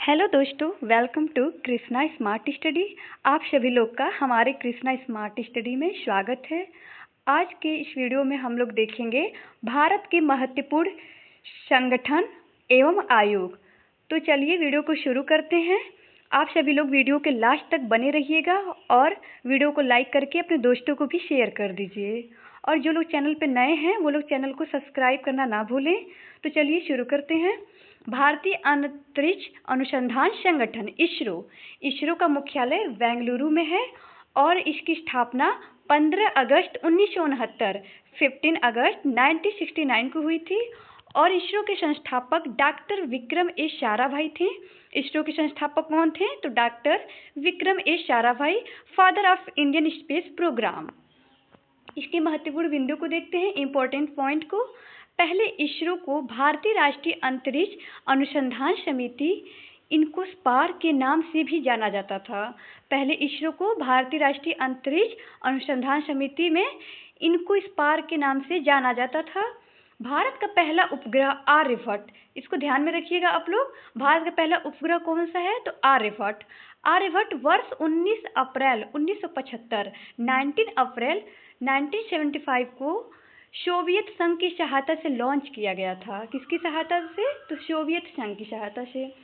Hello दोस्तों, welcome to Krishna smart study. आप सभी लोग का हमारे कृष्णा स्मार्ट स्टडी में स्वागत है। आज के इस वीडियो में हम लोग देखेंगे भारत के महत्वपूर्ण संगठन एवं आयोग। तो चलिए वीडियो को शुरू करते हैं। आप सभी लोग वीडियो के लास्ट तक बने रहिएगा और वीडियो को लाइक करके अपने दोस्तों को भी शेयर कर दीजिए। और जो लोग चैनल पर नए हैं वो लोग चैनल को सब्सक्राइब करना ना भूलें। तो चलिए शुरू करते हैं। भारतीय अंतरिक्ष अनुसंधान संगठन इसरो का मुख्यालय बेंगलुरु में है और इसकी स्थापना 15 अगस्त 1969 15 अगस्त 1969 को हुई थी। और इसरो के संस्थापक डॉक्टर विक्रम एस साराभाई थे। इसरो के संस्थापक कौन थे? तो doctor Vikram S Sarabhai, father of Indian space programme. इसके महत्वपूर्ण बिंदु को देखते हैं, इंपॉर्टेंट पॉइंट को। पहले इसरो को भारतीय राष्ट्रीय अंतरिक्ष अनुसंधान समिति इनकोस्पार के नाम से भी जाना जाता था। पहले इसरो को भारतीय राष्ट्रीय अंतरिक्ष अनुसंधान समिति में इनकोस्पार के नाम से जाना जाता था। भारत का पहला उपग्रह आर्यभट्ट, इसको ध्यान में रखिएगा आप लोग। भारत का पहला उपग्रह कौन सा है? तो आर्यभट्ट वर्ष 19 अप्रैल 1975 19 अप्रैल 1975 को सोवियत संघ की सहायता से लॉन्च किया गया था। किसकी सहायता से? तो सोवियत संघ की सहायता से।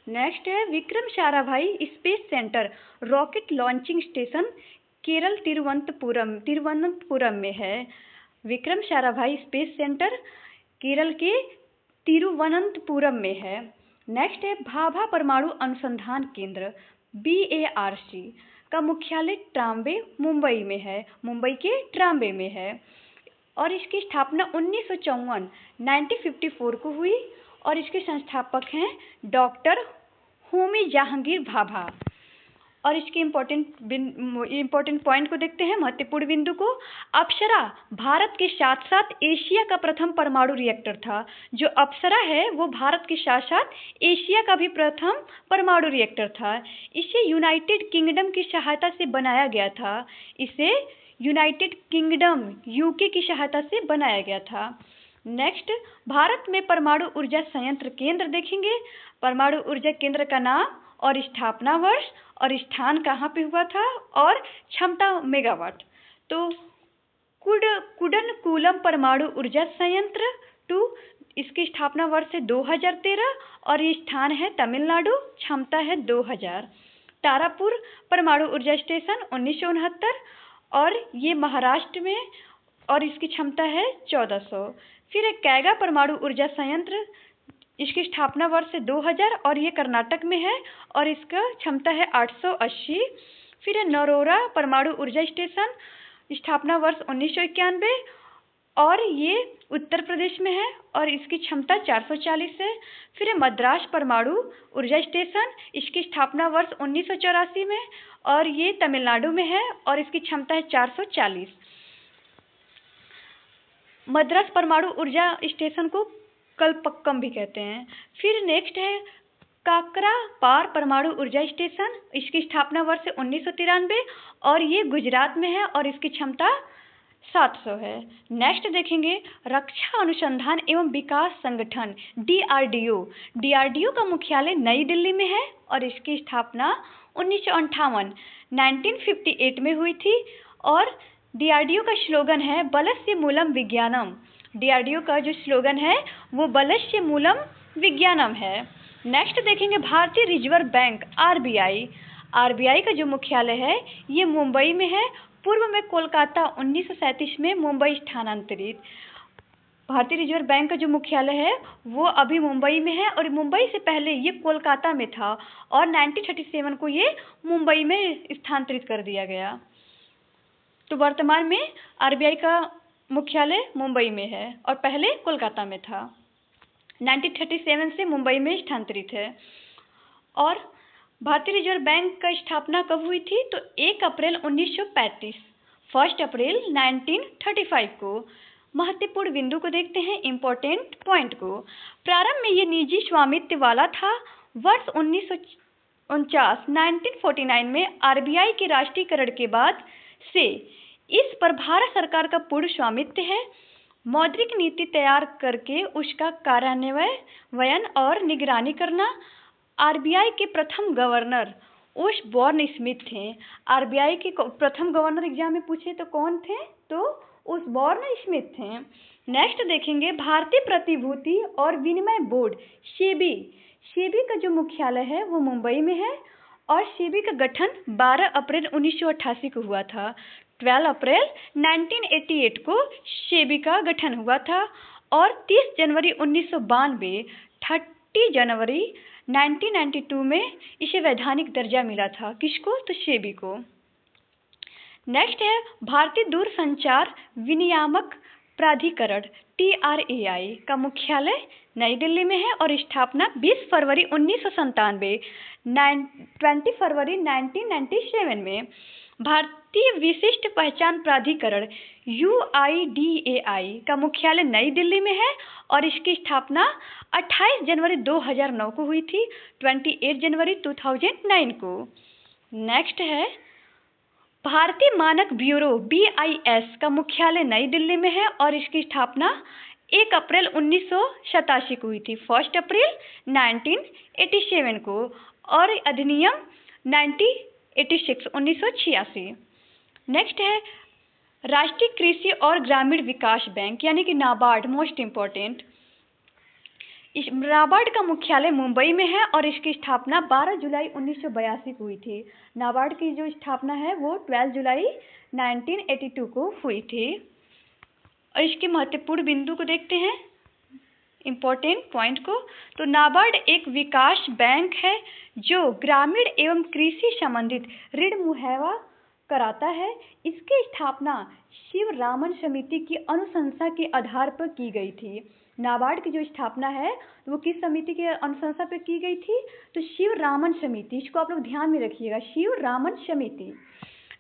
नेक्स्ट है Vikram Sarabhai space centre rocket launching station Kerala Thiruvananthapuram में है। विक्रम साराभाई स्पेस सेंटर केरल के तिरुवनंतपुरम में है। नेक्स्ट है भाभा परमाणु अनुसंधान केंद्र BARC का मुख्यालय ट्राम्बे मुंबई में है, मुंबई के ट्राम्बे में है। और इसकी स्थापना 1954 को हुई और इसके संस्थापक हैं डॉक्टर होमी जहांगीर भाभा। और इसके इम्पोर्टेंट पॉइंट को देखते हैं, महत्वपूर्ण बिंदु को। अप्सरा भारत के साथ साथ एशिया का प्रथम परमाणु रिएक्टर था। जो अप्सरा है वो भारत के साथ साथ एशिया का भी प्रथम परमाणु रिएक्टर था। इसे यूनाइटेड किंगडम की सहायता से बनाया गया था। इसे यूनाइटेड किंगडम UK की सहायता से बनाया गया था। नेक्स्ट, भारत में परमाणु ऊर्जा संयंत्र केंद्र देखेंगे। परमाणु ऊर्जा केंद्र का नाम और स्थापना वर्ष और स्थान कहाँ पे हुआ था और क्षमता मेगावाट। तो कुडनकुलम परमाणु ऊर्जा संयंत्र 2, इसकी स्थापना वर्ष है 2013 और ये स्थान है तमिलनाडु, क्षमता है 2000। तारापुर परमाणु ऊर्जा स्टेशन 1969 और ये महाराष्ट्र में और इसकी क्षमता है 1400। फिर एक कैगा परमाणु ऊर्जा संयंत्र, इसकी स्थापना वर्ष है 2000 और ये कर्नाटक में है और इसका क्षमता है 880। फिर नरोरा परमाणु ऊर्जा स्टेशन, स्थापना वर्ष 1991 और ये उत्तर प्रदेश में है और इसकी क्षमता 440 है। फिर मद्रास परमाणु ऊर्जा स्टेशन, इसकी स्थापना वर्ष 1984 में और ये तमिलनाडु में है और इसकी क्षमता है 440। मद्रास परमाणु ऊर्जा स्टेशन को कलपक्कम भी कहते हैं। फिर नेक्स्ट है काकरापार परमाणु ऊर्जा स्टेशन, इसकी स्थापना वर्ष 1993 और ये गुजरात में है और इसकी क्षमता 700 है। नेक्स्ट देखेंगे रक्षा अनुसंधान एवं विकास संगठन DRDO का मुख्यालय नई दिल्ली में है और इसकी स्थापना 1958 में हुई थी। और DRDO का स्लोगन है बलस्य मूलम विज्ञानम। DRDO का जो स्लोगन है वो बलस्य मूलम विज्ञानम है। नेक्स्ट देखेंगे भारतीय रिजर्व बैंक RBI का जो मुख्यालय है ये मुंबई में है। पूर्व में कोलकाता 1937 में मुंबई स्थानांतरित। भारतीय रिजर्व बैंक का जो मुख्यालय है वो अभी मुंबई में है और मुंबई से पहले ये कोलकाता में था और 1937 को ये मुंबई में स्थानांतरित कर दिया गया। तो वर्तमान में RBI का मुख्यालय मुंबई में है और पहले कोलकाता में था। 1937 से मुंबई में स्थानांतरित है। और भारतीय रिजर्व बैंक का स्थापना कब हुई थी? तो 1 अप्रैल 1935, 1 अप्रैल 1935 को। महत्वपूर्ण बिंदु को देखते हैं, इंपॉर्टेंट पॉइंट को। प्रारंभ में ये निजी स्वामित्व वाला था। वर्ष 1949 में RBI के राष्ट्रीयकरण के बाद से इस पर भारत सरकार का पूर्ण स्वामित्व है। मौद्रिक नीति तैयार करके उसका कार्यान्वयन और निगरानी करना आरबीआई के प्रथम गवर्नर ओसबॉर्न स्मिथ थे। आरबीआई के प्रथम गवर्नर एग्जाम में पूछे तो कौन थे? तो ओसबॉर्न स्मिथ थे। नेक्स्ट देखेंगे भारतीय प्रतिभूति और विनिमय बोर्ड सेबी। सेबी का जो मुख्यालय है वो मुंबई में है और सेबी का गठन 12 अप्रैल 1988 को हुआ था। 12 अप्रैल 1988 को सेबी का गठन हुआ था और 30 जनवरी 1992, 30 जनवरी 1992 में इसे वैधानिक दर्जा मिला था। किसको? तो सेबी को। नेक्स्ट है भारतीय दूरसंचार विनियामक प्राधिकरण TRAI का मुख्यालय नई दिल्ली में है और स्थापना 20 फरवरी 1997, 20 फरवरी 1997 में। भारतीय विशिष्ट पहचान प्राधिकरण UIDAI का मुख्यालय नई दिल्ली में है और इसकी स्थापना 28 जनवरी 2009 को हुई थी, 28 जनवरी 2009 को। नेक्स्ट है भारतीय मानक ब्यूरो BIS का मुख्यालय नई दिल्ली में है और इसकी स्थापना 1 अप्रैल 1987 को हुई थी, 1 अप्रैल 1987 को, और अधिनियम 1986। नेक्स्ट है राष्ट्रीय कृषि और ग्रामीण विकास बैंक यानी कि नाबार्ड, मोस्ट इम्पोर्टेंट। इस नाबार्ड का मुख्यालय मुंबई में है और इसकी स्थापना 12 जुलाई 1982 को हुई थी। नाबार्ड की जो स्थापना है वो 12 जुलाई 1982 को हुई थी। और इसके महत्वपूर्ण बिंदु को देखते हैं, इम्पोर्टेंट पॉइंट को। तो नाबार्ड एक विकास बैंक है जो ग्रामीण एवं कृषि संबंधित ऋण मुहैया कराता है। इसकी स्थापना शिवरामन समिति की अनुशंसा के आधार पर की गई थी। नाबार्ड की जो स्थापना है वो किस समिति के अनुशंसा पर की गई थी? तो शिवरामन समिति। इसको आप लोग ध्यान में रखिएगा, शिवरामन समिति।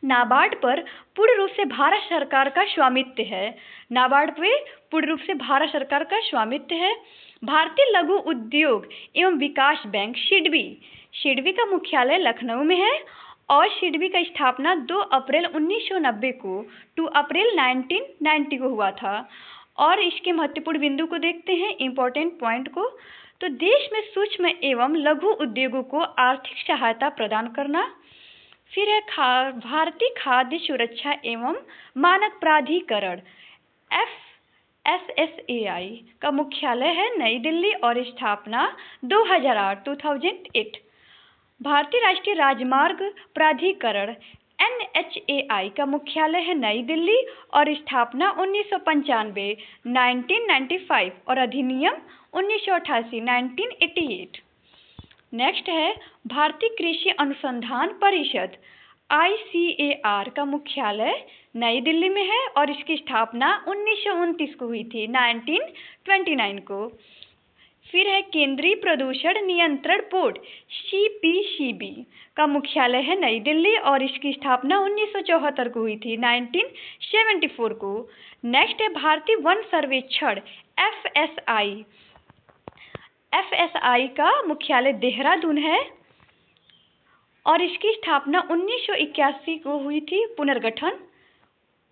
नाबार्ड पर पूर्ण रूप से भारत सरकार का स्वामित्व है। नाबार्ड पे पूर्ण रूप से भारत सरकार का स्वामित्व है। भारतीय लघु उद्योग एवं विकास बैंक सिडबी का मुख्यालय लखनऊ में है और सिडबी का स्थापना 2 अप्रैल 1990 को 2 अप्रैल 1990 को हुआ था। और इसके महत्वपूर्ण बिंदु को देखते हैं, इम्पोर्टेंट पॉइंट को। तो देश में सूक्ष्म एवं लघु उद्योगों को आर्थिक सहायता प्रदान करना। फिर है भारतीय खाद्य सुरक्षा एवं मानक प्राधिकरण FSSAI का मुख्यालय है नई दिल्ली और स्थापना 2008। भारतीय राष्ट्रीय राजमार्ग प्राधिकरण NHAI का मुख्यालय है नई दिल्ली और स्थापना 1995, 1995 और अधिनियम 1988, 1988। नेक्स्ट है भारतीय कृषि अनुसंधान परिषद ICAR का मुख्यालय नई दिल्ली में है और इसकी स्थापना 1929 को हुई थी, 1929 को। फिर है केंद्रीय प्रदूषण नियंत्रण बोर्ड CPCB का मुख्यालय है नई दिल्ली और इसकी स्थापना 1974 को हुई थी, 1974 को। नेक्स्ट है भारतीय वन सर्वेक्षण FSI का मुख्यालय देहरादून है और इसकी स्थापना 1981 को हुई थी, पुनर्गठन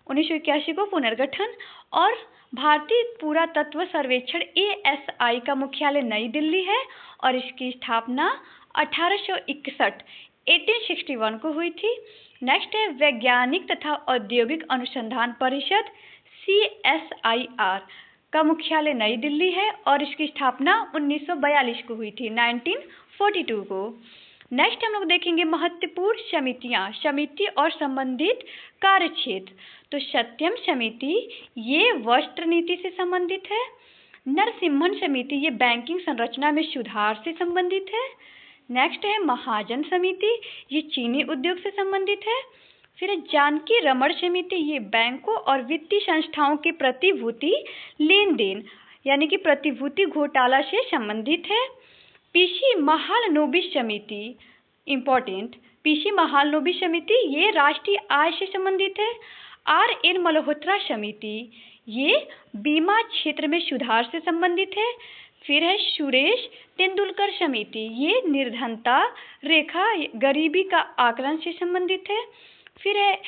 1981 को पुनर्गठन। और भारतीय पुरातत्व सर्वेक्षण ASI का मुख्यालय नई दिल्ली है और इसकी स्थापना 1861 को हुई थी। नेक्स्ट है वैज्ञानिक तथा औद्योगिक अनुसंधान परिषद CSIR का मुख्यालय नई दिल्ली है और इसकी स्थापना 1942 को हुई थी, 1942 को। नेक्स्ट हम लोग देखेंगे महत्वपूर्ण समिति और संबंधित कार्यक्षेत्र। तो सत्यम समिति ये वस्त्र नीति से संबंधित है। नरसिम्हन समिति ये बैंकिंग संरचना में सुधार से संबंधित है। नेक्स्ट है महाजन समिति ये चीनी उद्योग से संबंधित है। फिर है जानकी रमण समिति ये बैंकों और वित्तीय संस्थाओं के प्रतिभूति लेन देन यानी कि प्रतिभूति घोटाला से संबंधित है। PC महालनोबिस समिति, इम्पोर्टेंट, PC महालनोबिस समिति ये राष्ट्रीय आय से संबंधित है। RN मल्होत्रा समिति ये बीमा क्षेत्र में सुधार से संबंधित है। फिर है सुरेश तेंदुलकर समिति ये निर्धनता रेखा गरीबी का आकलन से संबंधित है। फिर है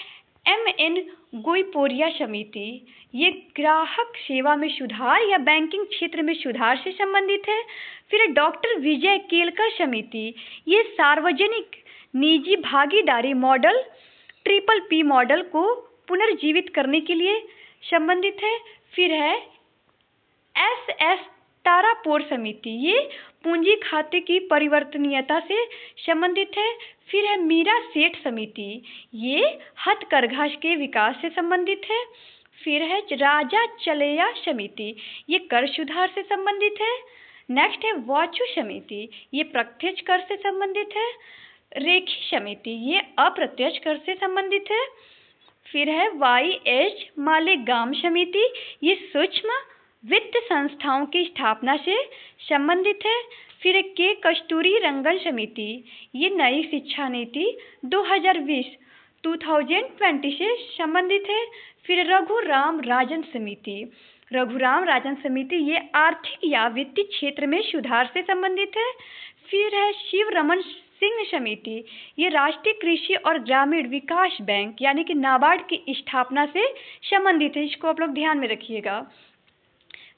MN गोइपोरिया समिति, ये ग्राहक सेवा में सुधार या बैंकिंग क्षेत्र में सुधार से संबंधित है। फिर डॉक्टर विजय केलकर समिति, ये सार्वजनिक निजी भागीदारी मॉडल PPP मॉडल को पुनर्जीवित करने के लिए संबंधित है। फिर है SS तारापोर समिति, ये पूंजी खाते की परिवर्तनीयता से संबंधित है। फिर है मीरा सेठ समिति, ये हथकरघा के विकास से संबंधित है। फिर है राजा चलेया समिति, ये कर सुधार से संबंधित है। नेक्स्ट है वाचु समिति, ये प्रत्यक्ष कर से संबंधित है। रेखी समिति, ये अप्रत्यक्ष कर से संबंधित है। फिर है YH मालेगाम समिति, ये सूक्ष्म वित्त संस्थाओं की स्थापना से संबंधित है। फिर के कस्तूरी रंगन समिति, ये नई शिक्षा नीति 2020 से संबंधित है। फिर रघुराम राजन समिति, ये आर्थिक या वित्तीय क्षेत्र में सुधार से संबंधित है। फिर है शिव रमन सिंह समिति, ये राष्ट्रीय कृषि और ग्रामीण विकास बैंक यानी कि नाबार्ड की स्थापना से संबंधित है, इसको आप लोग ध्यान में रखिएगा।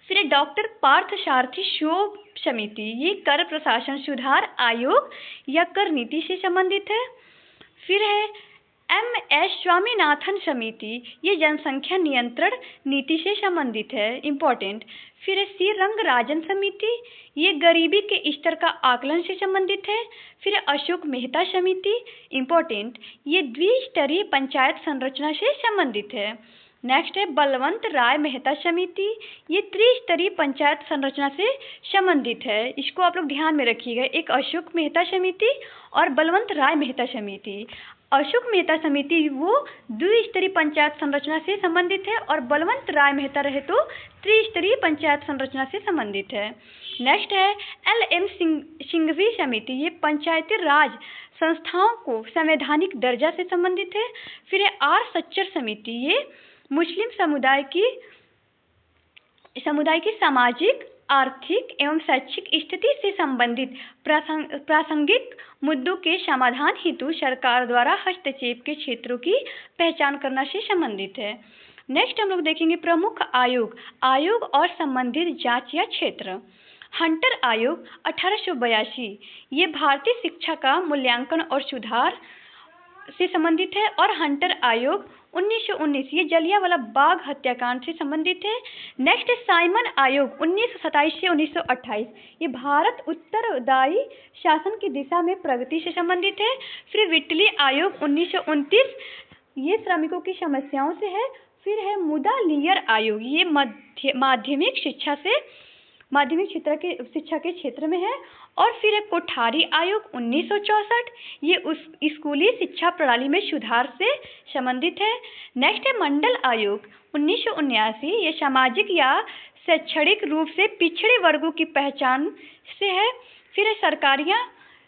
फिर डॉक्टर पार्थ सारथी शोभ समिति, ये कर प्रशासन सुधार आयोग या कर नीति से संबंधित है। फिर है MS स्वामीनाथन समिति, ये जनसंख्या नियंत्रण नीति से संबंधित है, इम्पोर्टेंट। फिर है सी रंगराजन समिति, ये गरीबी के स्तर का आकलन से संबंधित है। फिर अशोक मेहता समिति, इम्पोर्टेंट, ये द्विस्तरीय पंचायत संरचना से संबंधित है। नेक्स्ट है बलवंत राय मेहता समिति, ये त्रिस्तरीय पंचायत संरचना से संबंधित है, इसको आप लोग ध्यान में रखिएगा। एक अशोक मेहता समिति और बलवंत राय मेहता समिति। अशोक मेहता समिति वो द्विस्तरीय पंचायत संरचना से संबंधित है और बलवंत राय मेहता रहे तो त्रिस्तरीय पंचायत संरचना से संबंधित है। नेक्स्ट है LM सिंघवी समिति, ये पंचायती राज संस्थाओं को संवैधानिक दर्जा से संबंधित है। फिर है R सच्चर समिति, ये मुस्लिम समुदाय की सामाजिक, आर्थिक एवं शैक्षिक स्थिति से संबंधित प्रासंगिक मुद्दों के समाधान हेतु सरकार द्वारा हस्तक्षेप के क्षेत्रों की पहचान करना से संबंधित है। नेक्स्ट हम लोग देखेंगे प्रमुख आयोग और संबंधित जांच या क्षेत्र। हंटर आयोग 1882, ये भारतीय शिक्षा का मूल्यांकन और सुधार से संबंधित है। और हंटर आयोग 1919, ये जलियांवाला बाग हत्याकांड से संबंधित है। नेक्स्ट साइमन आयोग 1927 से 1928, ये भारत उत्तरदायी शासन की दिशा में प्रगति से संबंधित है। फिर विटली आयोग 1929, ये श्रमिकों की समस्याओं से है। फिर है मुदालियर आयोग, ये माध्यमिक शिक्षा के क्षेत्र में है। और फिर है कोठारी आयोग 1964, ये उस स्कूली शिक्षा प्रणाली में सुधार से संबंधित है। नेक्स्ट है मंडल आयोग 1979, ये सामाजिक या शैक्षणिक रूप से पिछड़े वर्गों की पहचान से है। फिर है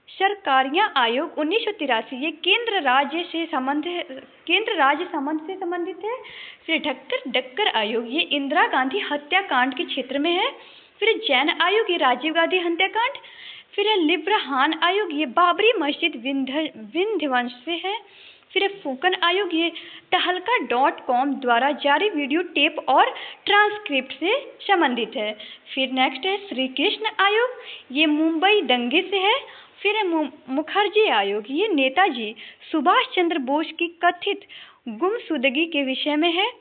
सरकारियां आयोग 1983, ये केंद्र राज्य संबंध से संबंधित है। फिर डक्कर आयोग, ये इंदिरा गांधी हत्याकांड के क्षेत्र में है। फिर जैन आयोग, ये राजीव गांधी हत्याकांड। फिर है लिब्रहान आयोग, ये बाबरी मस्जिद विंध्यवंश से है। फिर फूकन आयोग, ये तहलका.com द्वारा जारी वीडियो टेप और ट्रांसक्रिप्ट से संबंधित है। फिर नेक्स्ट है श्री कृष्ण आयोग, ये मुंबई दंगे से है। फिर है मुखर्जी आयोग, ये नेताजी सुभाष चंद्र बोस की कथित गुमशुदगी के विषय में है।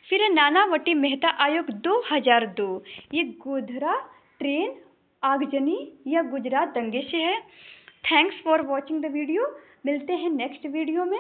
फिर है नानावटी मेहता आयोग 2002, ये गोधरा ट्रेन आगजनी या गुजरात दंगे से है। Thanks for watching the video, मिलते हैं नेक्स्ट वीडियो में।